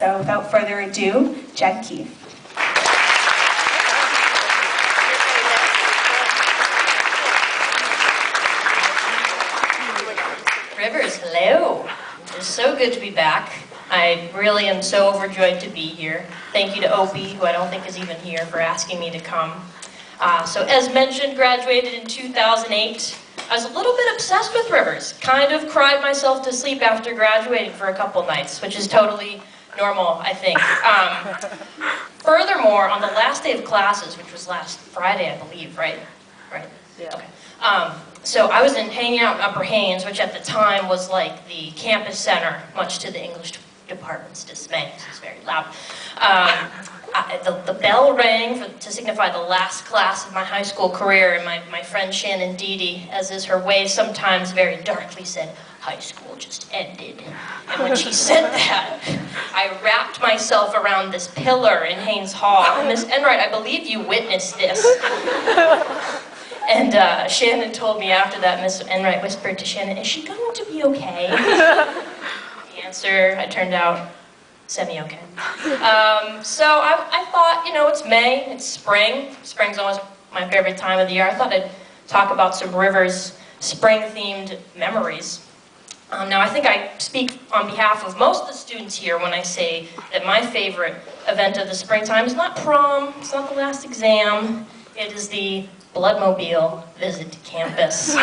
So without further ado, Jen Keefe. Rivers, hello. It's so good to be back. I really am so overjoyed to be here. Thank you to Opie, who I don't think is even here, for asking me to come. So as mentioned, graduated in 2008. I was a little bit obsessed with Rivers. Kind of cried myself to sleep after graduating for a couple nights, which is totally normal, I think. Furthermore, on the last day of classes, which was last Friday, I believe, right? Right? Yeah. Okay. So I was hanging out in Upper Haynes, which at the time was like the campus center, much to the English department's dismay. It's very loud. The bell rang to signify the last class of my high school career, and my friend Shannon Deedy, as is her way, sometimes very darkly said, "High school just ended." And when she said that, I wrapped myself around this pillar in Haynes Hall. And Miss Enright, I believe you witnessed this. And Shannon told me after that, Miss Enright whispered to Shannon, "Is she going to be okay?" The answer, I turned out, semi-okay. So I thought, you know, it's May, it's spring. Spring's always my favorite time of the year. I thought I'd talk about some Rivers spring-themed memories. Now, I think I speak on behalf of most of the students here when I say that my favorite event of the springtime is not prom, it's not the last exam, it is the Bloodmobile visit to campus.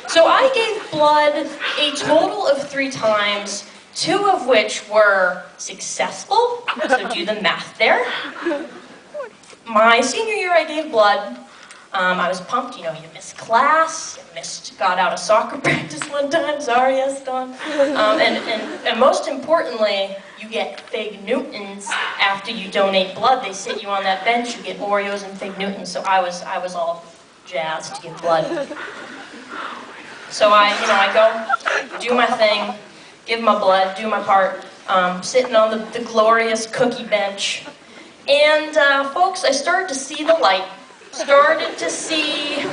So I gave blood a total of 3 times, 2 of which were successful, so do the math there. My senior year I gave blood. I was pumped, you know, you missed class, got out of soccer practice one time, sorry, yes, Dawn. And most importantly, you get Fig Newtons after you donate blood. They sit you on that bench, you get Oreos and Fig Newtons, so I was all jazzed to give blood. So I go, do my thing, give my blood, do my part, sitting on the glorious cookie bench. And folks, I started to see the light. Started to see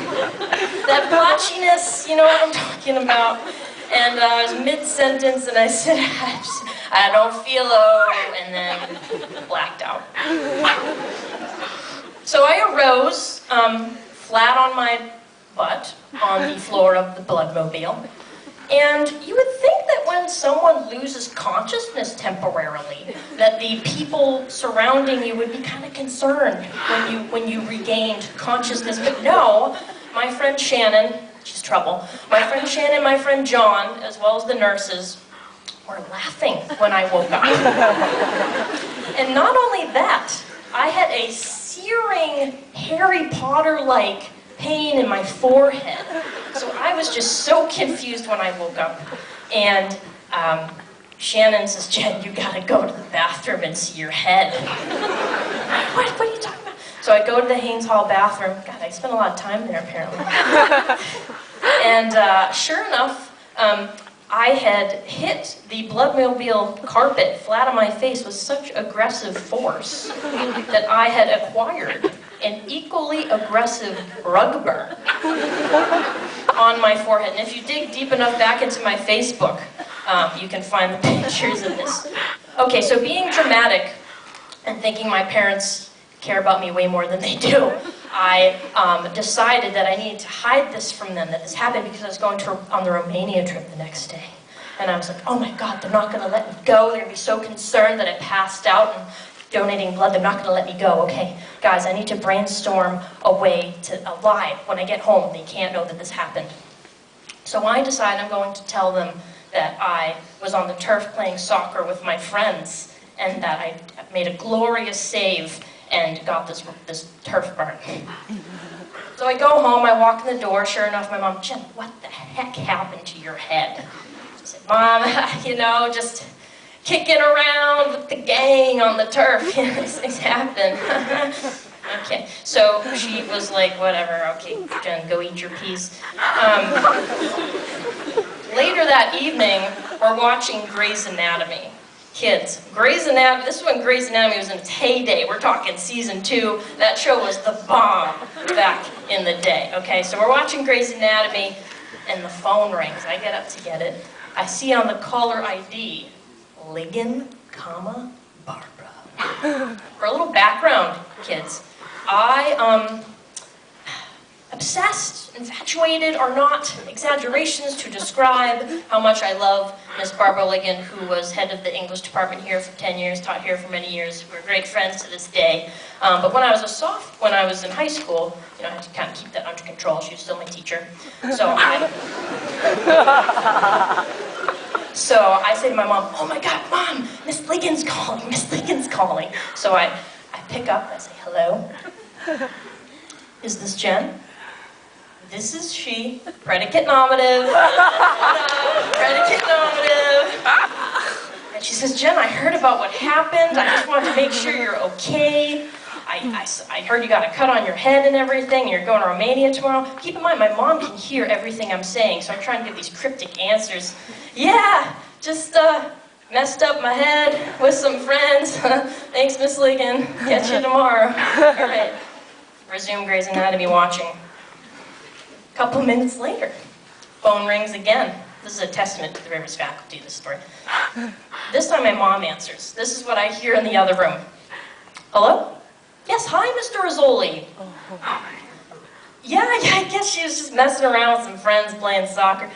that blotchiness, you know what I'm talking about. And I was mid-sentence and I said, I don't feel and then blacked out. So I arose, flat on my butt, on the floor of the Bloodmobile. And you would think that when someone loses consciousness temporarily, that the people surrounding you would be kind of concerned when you regained consciousness. But no, my friend Shannon, she's trouble, my friend Shannon, my friend John, as well as the nurses, were laughing when I woke up. And not only that, I had a searing Harry Potter-like pain in my forehead. So I was just so confused when I woke up. And Shannon says, "Jen, you gotta go to the bathroom and see your head." What are you talking about? So I go to the Haynes Hall bathroom. God, I spent a lot of time there apparently. And sure enough, I had hit the Bloodmobile carpet flat on my face with such aggressive force that I had acquired an equally aggressive rug burn on my forehead. And if you dig deep enough back into my Facebook, you can find the pictures of this. Okay, so being dramatic and thinking my parents care about me way more than they do, I decided that I needed to hide this from them, that this happened because I was going on the Romania trip the next day. And I was like, oh my God, they're not gonna let me go. They're gonna be so concerned that I passed out and donating blood, they're not gonna let me go. Okay, guys, I need to brainstorm a way to lie. When I get home, they can't know that this happened. So I decided I'm going to tell them that I was on the turf playing soccer with my friends and that I made a glorious save and got this turf burn. So I go home, I walk in the door, sure enough, my mom, "Jen, what the heck happened to your head?" I said, "Mom, you know, just kicking around with the gang on the turf. These things happen." Okay, so she was like, whatever, okay, Jen, go eat your peas. Later that evening, we're watching Grey's Anatomy. Kids, Grey's Anatomy, this is when Grey's Anatomy was in its heyday. We're talking season 2. That show was the bomb back in the day. Okay, so we're watching Grey's Anatomy, and the phone rings. I get up to get it. I see on the caller ID, Ligon, comma, Barbara. For a little background, kids, I, obsessed, infatuated are not exaggerations to describe how much I love Miss Barbara Ligon, who was head of the English department here for 10 years, taught here for many years. We're great friends to this day. But when I was in high school, you know, I had to kind of keep that under control. She was still my teacher. So I say to my mom, "Oh my God, Mom, Miss Ligon's calling, Miss Ligon's calling." So I pick up, I say, "Hello? Is this Jen?" "This is she." Predicate nominative. Predicate nominative. And she says, "Jen, I heard about what happened. I just wanted to make sure you're okay. I heard you got a cut on your head and everything, and you're going to Romania tomorrow." Keep in mind, my mom can hear everything I'm saying, so I'm trying to give these cryptic answers. "Yeah, just messed up my head with some friends. Thanks, Miss Ligon. Catch you tomorrow." All right. Resume Grey's Anatomy watching. A couple minutes later, phone rings again. This is a testament to the Rivers faculty, this story. This time my mom answers. This is what I hear in the other room. "Hello? Yes, hi, Mr. Rizzoli." Yeah, I guess she was just messing around with some friends playing soccer."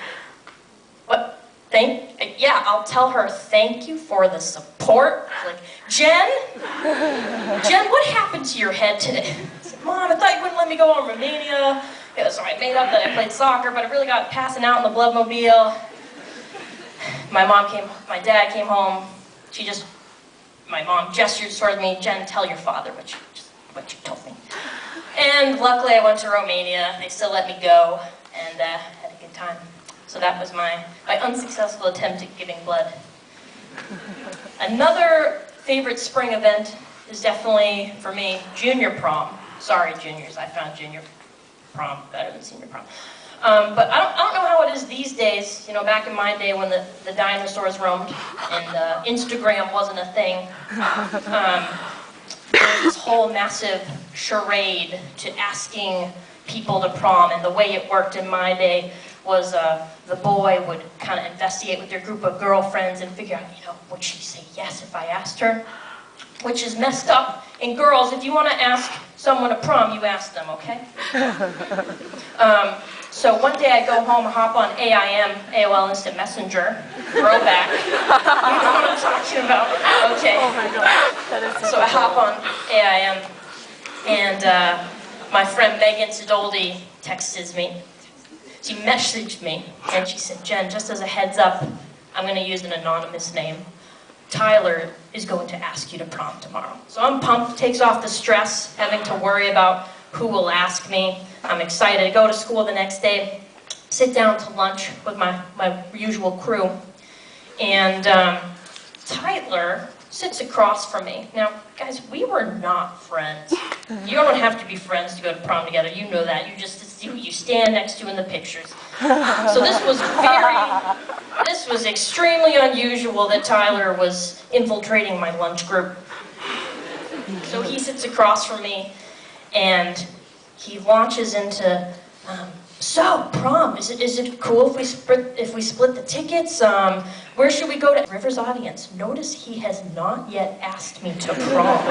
"What? Yeah, I'll tell her thank you for the support." Like, Jen, what happened to your head today?" I said, "Mom, I thought you wouldn't let me go on Romania. Yeah, so I made up that I played soccer, but I really got passing out in the Bloodmobile." My dad came home. My mom gestured towards me, "Jen, tell your father what you told me." And luckily I went to Romania. They still let me go, and had a good time. So that was my unsuccessful attempt at giving blood. Another favorite spring event is definitely, for me, junior prom. Sorry, juniors, I found junior prom better than senior prom. But I don't know how it is these days. You know, back in my day when the dinosaurs roamed and Instagram wasn't a thing, there was this whole massive charade to asking people to prom, and the way it worked in my day was the boy would kind of investigate with their group of girlfriends and figure out, you know, would she say yes if I asked her? Which is messed up. And girls, if you want to ask someone to prom, you ask them, okay? So one day I go home, hop on AIM, AOL Instant Messenger, throwback. You know what I'm talking about? Okay. Oh my God. That is So I hop on AIM, and my friend Megan Sidoldi texts me. She messaged me, and she said, "Jen, just as a heads up, I'm going to use an anonymous name. Tyler is going to ask you to prom tomorrow." So I'm pumped, takes off the stress, having to worry about who will ask me. I'm excited. Go to school the next day, sit down to lunch with my usual crew, and Tyler sits across from me. Now, guys, we were not friends. You don't have to be friends to go to prom together. You know that. You just see who you stand next to in the pictures. So this was extremely unusual that Tyler was infiltrating my lunch group. So he sits across from me, and he launches into, "So, prom, is it cool if we split the tickets? Where should we go to?" Rivers audience, notice he has not yet asked me to prom.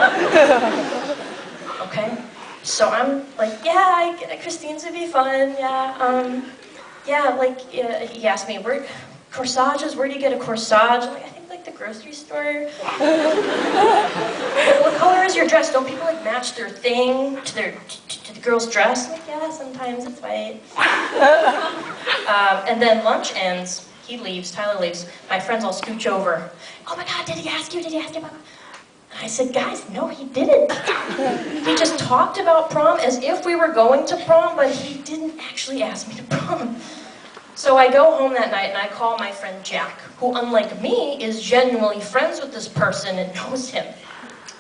Okay? So I'm like, "Yeah, Christine's would be fun, yeah, he asked me, corsages, where do you get a corsage?" I'm like, "I think like the grocery store." "What color is your dress? Don't people like match their thing to the girl's dress?" I'm like, "Yeah, sometimes it's white." And then lunch ends, he leaves, Tyler leaves, my friends all scooch over. "Oh my God, did he ask you about?" I said, "Guys, no, he didn't. He just talked about prom as if we were going to prom, but he didn't actually ask me to prom." So I go home that night and I call my friend Jack, who, unlike me, is genuinely friends with this person and knows him.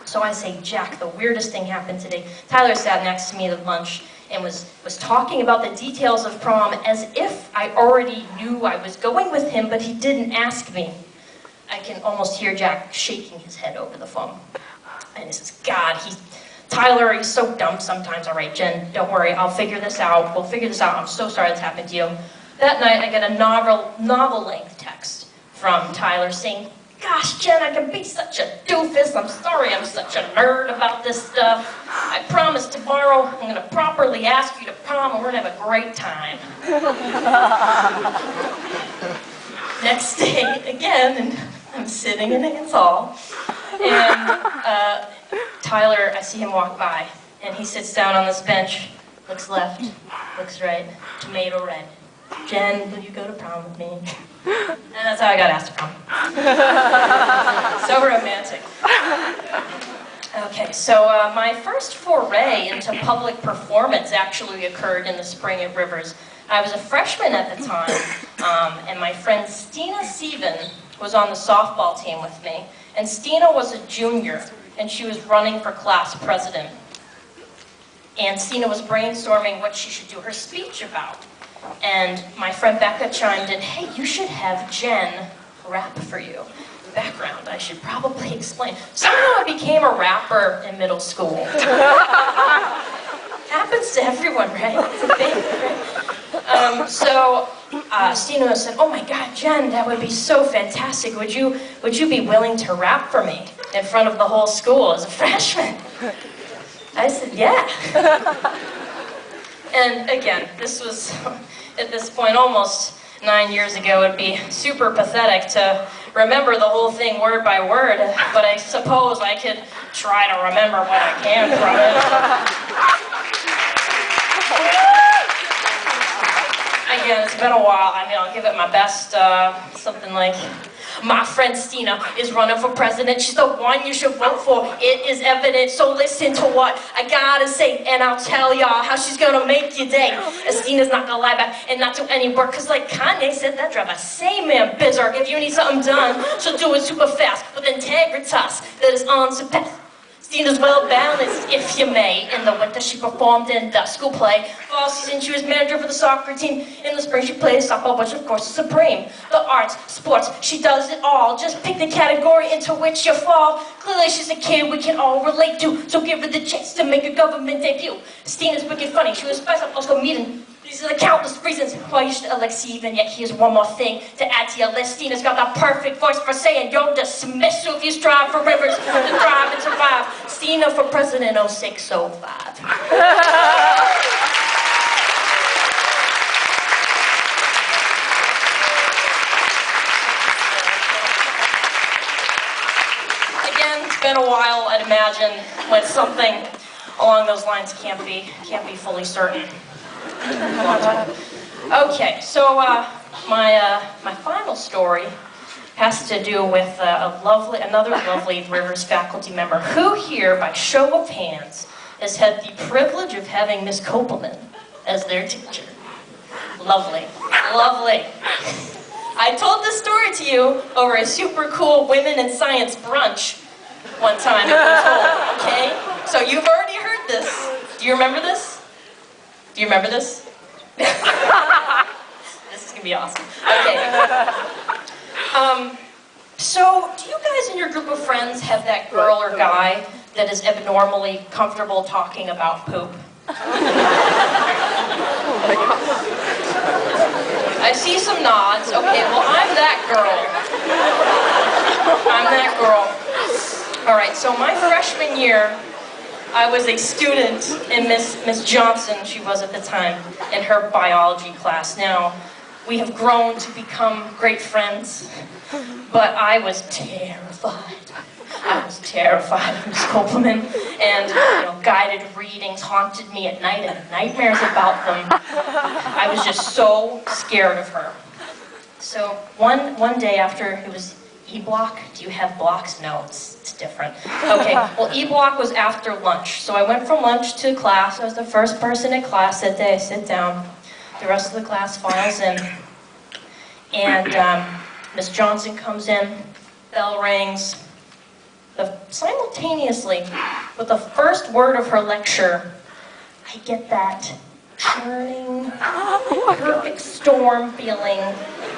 So I say, "Jack, the weirdest thing happened today. Tyler sat next to me at lunch and was talking about the details of prom as if I already knew I was going with him, but he didn't ask me." I can almost hear Jack shaking his head over the phone. And he says, "God, Tyler, he's so dumb sometimes. All right, Jen, don't worry, I'll figure this out. We'll figure this out. I'm so sorry this happened to you." That night, I get a novel-length text from Tyler saying, gosh, Jen, I can be such a doofus. I'm sorry I'm such a nerd about this stuff. I promise tomorrow I'm going to properly ask you to prom and we're going to have a great time. Next day, again, and I'm sitting in Higgins Hall, and Tyler, I see him walk by, and he sits down on this bench, looks left, looks right, tomato red. Jen, will you go to prom with me? And that's how I got asked to prom. So romantic. Okay, so my first foray into public performance actually occurred in the spring at Rivers. I was a freshman at the time, and my friend Stina Seaven was on the softball team with me. And Stina was a junior, and she was running for class president. And Stina was brainstorming what she should do her speech about. And my friend Becca chimed in, hey, you should have Jen rap for you. Background, I should probably explain. Somehow I became a rapper in middle school. Happens to everyone, right? It's a thing, right? Stina said, oh my God, Jen, that would be so fantastic. Would you be willing to rap for me in front of the whole school as a freshman? I said, yeah. And again, this was, at this point, almost 9 years ago. It'd be super pathetic to remember the whole thing word by word, but I suppose I could try to remember what I can from it. Again, it's been a while. I mean, I'll give it my best, something like, my friend Stina is running for president. She's the one you should vote for. It is evident, so listen to what I gotta say, and I'll tell y'all how she's gonna make your day. And Stina's not gonna lie back and not do any work, cause like Kanye said, that drive a same man bizarre. If you need something done, she'll do it super fast with integritas that is unsurpassed. Stina's well balanced, if you may. In the winter, she performed in the school play. Fall season, she was manager for the soccer team. In the spring, she played softball, which of course is supreme. The arts, sports, she does it all. Just pick the category into which you fall. Clearly, she's a kid we can all relate to. So give her the chance to make a government debut. Stina's wicked funny. She was spice up Oscar meeting. These are the countless reasons why you should elect Steven, yet here's one more thing to add to your list. Stina's got the perfect voice for saying you're dismissed, so if you strive for Rivers to thrive and survive, Stina for president 0605. Again, it's been a while, I'd imagine, when something along those lines can't be fully certain. Okay, so my final story has to do with another lovely Rivers faculty member. Who here, by show of hands, has had the privilege of having Miss Kopelman as their teacher? Lovely, lovely. I told this story to you over a super cool Women in Science brunch one time at Higgins Hall, okay? So you've already heard this. Do you remember this? Do you remember this? This is gonna be awesome. Okay. So, do you guys in your group of friends have that girl or guy that is abnormally comfortable talking about poop? I see some nods. Okay, well, I'm that girl. I'm that girl. All right, so my freshman year, I was a student in Miss Johnson, she was at the time, in her biology class. Now, we have grown to become great friends, but I was terrified. I was terrified of Miss Kopelman, and guided readings haunted me at night. I had nightmares about them. I was just so scared of her. So one day after it was E-block, do you have blocks? No, it's different. Okay, well E-block was after lunch. So I went from lunch to class. I was the first person in class that day. I sit down. The rest of the class files in. And Miss Johnson comes in, bell rings. Simultaneously, with the first word of her lecture, I get that churning, perfect storm feeling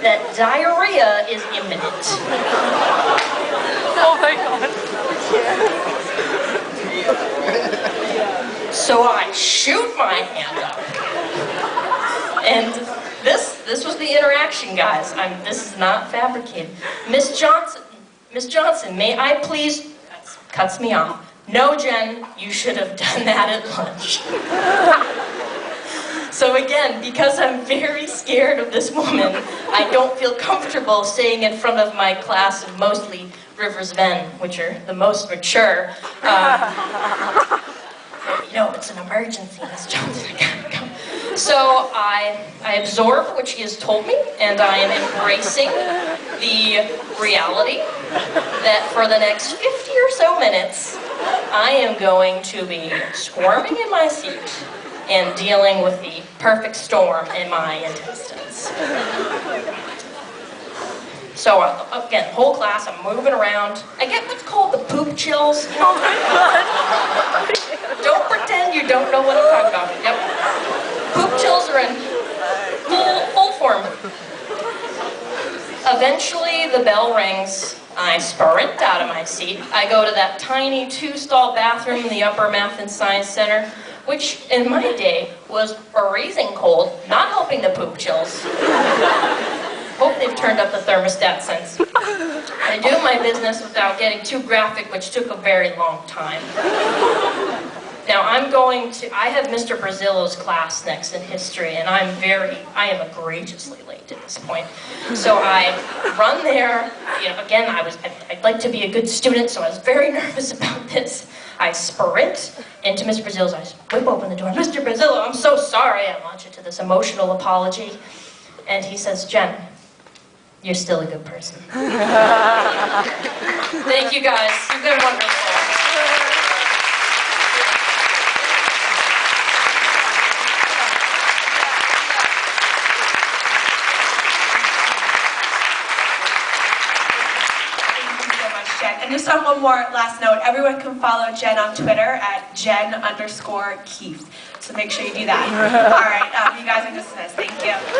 that diarrhea is imminent. Oh my God. So I shoot my hand up. And this was the interaction, guys. This is not fabricated. Miss Miss Johnson, may I please, cuts me off. No, Jen, you should have done that at lunch. So again, because I'm very scared of this woman, I don't feel comfortable staying in front of my class of mostly Rivers Men, which are the most mature. It's an emergency, Miss Johnson, I gotta go. So I absorb what she has told me, and I am embracing the reality that for the next 50 or so minutes, I am going to be squirming in my seat and dealing with the perfect storm in my intestines. So again, whole class, I'm moving around. I get what's called the poop chills. Don't pretend you don't know what I'm talking about. Yep. Poop chills are in full form. Eventually, the bell rings. I sprint out of my seat. I go to that tiny 2-stall bathroom in the Upper Math and Science Center, which in my day was freezing cold, not helping the poop chills. Hope they've turned up the thermostat since. I do my business without getting too graphic, which took a very long time. Now I have Mr. Brazillo's class next in history, and I am egregiously late at this point. So I run there, again, I'd like to be a good student, so I was very nervous about this. I sprint into Mr. Brazillo's, I whip open the door, Mr. Brazillo, I'm so sorry, I launch into this emotional apology. And he says, Jen, you're still a good person. Thank you guys, you've been wonderful. And just on one more last note, everyone can follow Jen on Twitter at Jen_Keefe. So make sure you do that. All right, you guys are dismissed. Thank you.